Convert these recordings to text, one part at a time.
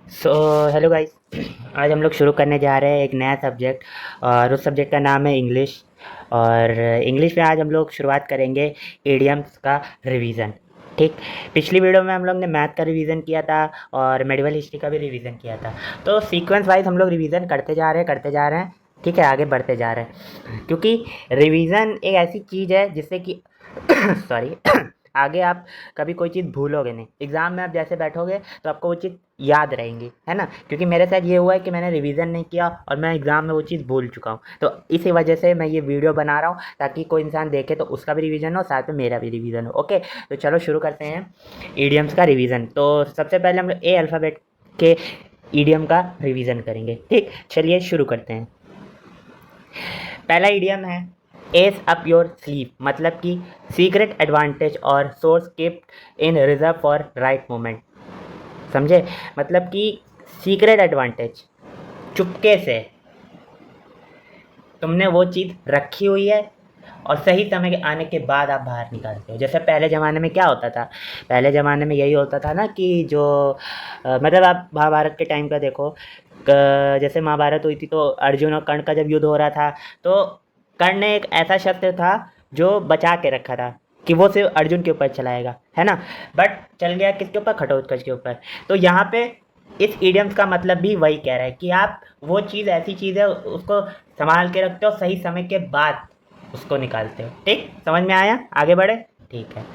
So hello guys. आज हम लोग शुरू करने जा रहे हैं एक नया सब्जेक्ट और उस सब्जेक्ट का नाम है इंग्लिश। और इंग्लिश में आज हम लोग शुरुआत करेंगे इडियम्स का रिवीजन। ठीक। पिछली वीडियो में हम लोग ने मैथ का रिवीजन किया था और मेडिवल हिस्ट्री का भी रिवीजन किया था। तो सीक्वेंस वाइज हम लोग रिवीजन करते जा रहे हैं। ठीक है, आगे बढ़ते जा रहे हैं क्योंकि रिवीजन एक ऐसी चीज़ है जिससे कि सॉरी आगे आप कभी कोई चीज़ भूलोगे नहीं। एग्ज़ाम में आप जैसे बैठोगे तो आपको वो चीज़ याद रहेंगी, है ना। क्योंकि मेरे साथ ये हुआ है कि मैंने रिवीजन नहीं किया और मैं एग्ज़ाम में वो चीज़ भूल चुका हूँ। तो इसी वजह से मैं ये वीडियो बना रहा हूँ ताकि कोई इंसान देखे तो उसका भी रिवीजन हो, साथ में मेरा भी रिवीजन हो। ओके, तो चलो शुरू करते हैं ईडियम्स का रिवीजन। तो सबसे पहले हम लोग ए अल्फ़ाबेट के ईडियम का रिवीजन करेंगे। ठीक, चलिए शुरू करते हैं। पहला इडियम है एस अप योर स्लीव, मतलब कि सीक्रेट एडवांटेज और source keeped in reserve for right moment. समझे? मतलब कि सीक्रेट एडवांटेज, चुपके से तुमने वो चीज़ रखी हुई है और सही समय के आने के बाद आप बाहर निकालते हो। जैसे पहले ज़माने में क्या होता था, पहले ज़माने में यही होता था ना कि जो मतलब आप महाभारत के टाइम का देखो। जैसे महाभारत हुई थी तो अर्जुन और कर्ण का जब युद्ध हो रहा था तो कर्ण ने एक ऐसा शस्त्र था जो बचा के रखा था कि वो सिर्फ अर्जुन के ऊपर चलाएगा, है ना। बट चल गया किसके ऊपर? घटोत्कच के ऊपर। तो यहाँ पे इस इडियम्स का मतलब भी वही कह रहा है कि आप वो चीज़ ऐसी चीज़ है उसको संभाल के रखते हो, सही समय के बाद उसको निकालते हो। ठीक, समझ में आया? आगे बढ़े? ठीक है,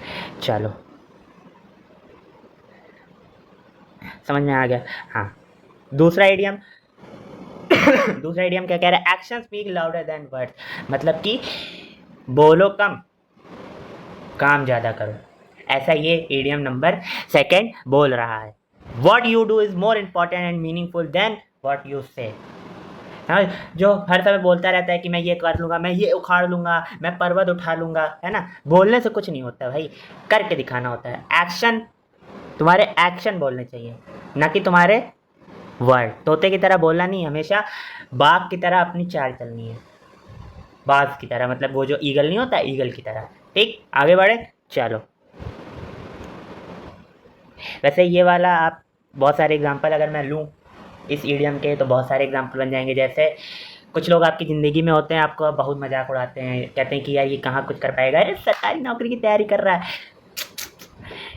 चलो, समझ में आ गया। हाँ, दूसरा इडियम दूसरा इडियम क्या कह रहा है? Action speak louder than words, मतलब कि बोलो कम, काम ज़्यादा करो। ऐसा ये इडियम नंबर सेकंड बोल रहा है। What you do is more important and meaningful than what you say. हाँ, जो हर समय बोलता रहता है कि मैं ये कर लूँगा, मैं ये उखाड़ लूँगा, मैं पर्वत उठा लूँगा, है ना। बोलने से कुछ नहीं होता भाई, करके दिखाना होता है। एक्शन, तुम्हारे एक्शन बोलने चाहिए, ना कि तुम्हारे वर्ड। तोते की तरह बोलना नहीं, हमेशा बाघ की तरह अपनी चाल चलनी है। बाघ की तरह मतलब वो जो ईगल नहीं होता, ईगल की तरह। ठीक, आगे बढ़े, चलो। वैसे ये वाला आप बहुत सारे एग्जांपल अगर मैं लूँ इस ईडियम के तो बहुत सारे एग्जांपल बन जाएंगे। जैसे कुछ लोग आपकी ज़िंदगी में होते हैं, आपको बहुत मजाक उड़ाते हैं, कहते हैं कि यार ये कहाँ कुछ कर पाएगा, अरे सरकारी नौकरी की तैयारी कर रहा है।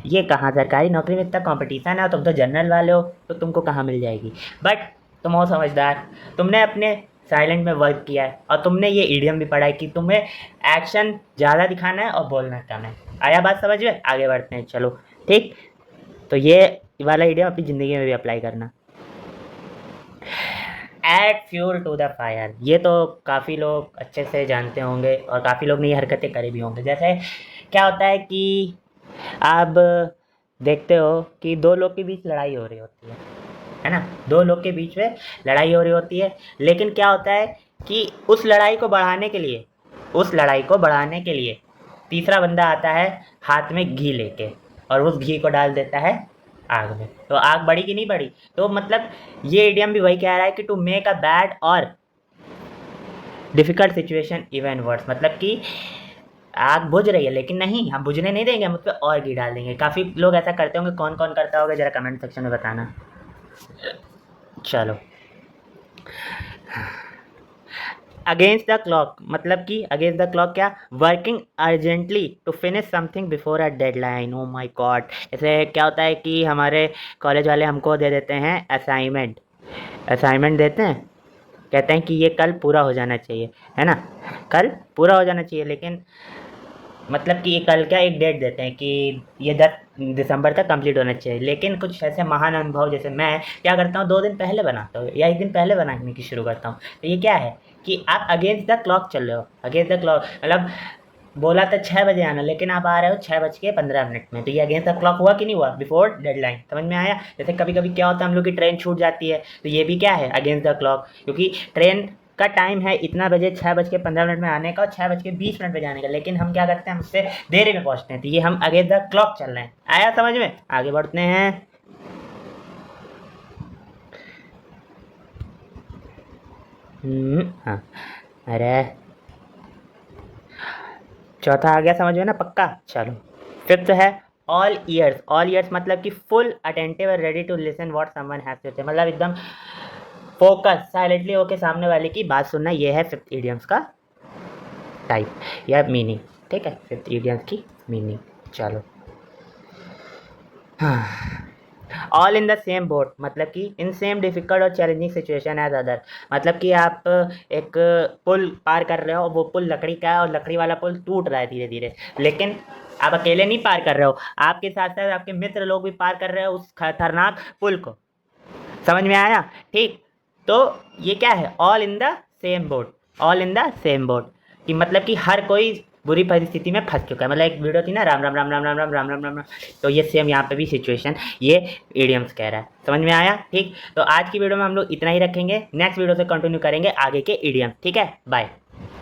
ये कहाँ सरकारी नौकरी में इतना कंपटीशन है, तुम तो जनरल वाले हो तो तुमको कहाँ मिल जाएगी। बट तुम हो समझदार, तुमने अपने साइलेंट में वर्क किया है और तुमने ये ईडियम भी पढ़ा है कि तुम्हें एक्शन ज़्यादा दिखाना है और बोलना कम है। आया बात समझ में? आगे बढ़ते हैं, चलो। ठीक, तो ये वाला ईडियम अपनी ज़िंदगी में भी अप्लाई करना। Add fuel to the fire, ये तो काफ़ी लोग अच्छे से जानते होंगे और काफ़ी लोग ने ये हरकतें करी भी होंगे। जैसे क्या होता है कि आप देखते हो कि दो लोग के बीच लड़ाई हो रही होती है ना। दो लोग के बीच में लड़ाई हो रही होती है, लेकिन क्या होता है कि उस लड़ाई को बढ़ाने के लिए तीसरा बंदा आता है हाथ में घी लेके और उस घी को डाल देता है आग में। तो आग बढ़ी कि नहीं बढ़ी? तो मतलब ये इडियम भी वही कह रहा है कि टू मेक अ बैड और डिफ़िकल्ट सिचुएशन इवन वर्स, मतलब कि आग बुझ रही है लेकिन नहीं, हम बुझने नहीं देंगे, हम उस पर और घी डाल देंगे। काफ़ी लोग ऐसा करते होंगे, कौन कौन करता होगा ज़रा कमेंट सेक्शन में बताना। चलो, अगेंस्ट द क्लॉक, मतलब कि अगेंस्ट द क्लॉक क्या? Working urgently to finish something before a deadline. Oh my god, ऐसे क्या होता है कि हमारे कॉलेज वाले हमको दे देते हैं असाइनमेंट। असाइनमेंट देते हैं, कहते हैं कि ये कल पूरा हो जाना चाहिए, है ना। कल पूरा हो जाना चाहिए, लेकिन मतलब कि ये कल क्या एक डेट देते हैं कि ये 10 दिसंबर तक कंप्लीट होना चाहिए। लेकिन कुछ ऐसे महान अनुभव जैसे मैं क्या करता हूँ, 2 दिन पहले बनाता हूँ या 1 दिन पहले बनाने की शुरू करता हूँ। तो ये क्या है कि आप अगेंस्ट द क्लॉक चल रहे हो। अगेंस्ट द क्लॉक मतलब बोला था 6 बजे आना, लेकिन आप आ रहे हो 6:15 में। तो ये अगेंस्ट द क्लॉक हुआ कि नहीं हुआ? Before deadline. समझ में आया? जैसे कभी कभी क्या होता है, हम लोग की ट्रेन छूट जाती है, तो ये भी क्या है? Against the clock. क्योंकि ट्रेन का टाइम है इतना बजे, 6:15 में आने का और 6:20 पे जाने का, लेकिन हम क्या करते हैं, उससे देरी में पहुंचते हैं। तो ये हम अगेंस्ट द क्लॉक चल रहे हैं। आया समझ में? आगे बढ़ते हैं। हाँ, अरे चौथा आ गया समझ में ना? पक्का, चलो। फिफ्थ है ऑल ईयर्स मतलब कि फुल अटेंटिव और ready to listen what someone has to say, मतलब एकदम फोकस साइलेंटली होके सामने वाले की बात सुनना, ये है फिफ्थ इडियम्स का टाइप या मीनिंग। ठीक है, फिफ्थ इडियम्स की मीनिंग। चलो, हाँ, all in the same boat मतलब कि इन सेम डिफिकल्ट और चैलेंजिंग सिचुएशन एज अदर, मतलब कि आप एक पुल पार कर रहे हो, वो पुल लकड़ी का है और लकड़ी वाला पुल टूट रहा है धीरे धीरे, लेकिन आप अकेले नहीं पार कर रहे हो, आपके साथ साथ आपके मित्र लोग भी पार कर रहे हो उस खतरनाक पुल को। समझ में आया? ठीक, तो ये क्या है, all in the same boat, all in the same boat कि मतलब कि हर कोई बुरी परिस्थिति में फंस चुका है। मतलब एक वीडियो थी ना, राम राम राम राम राम राम राम राम राम राम, तो ये सेम यहाँ पे भी सिचुएशन ये इडियम्स कह रहा है। समझ में आया? ठीक, तो आज की वीडियो में हम लोग इतना ही रखेंगे, नेक्स्ट वीडियो से कंटिन्यू करेंगे आगे के इडियम्स। ठीक है, बाय।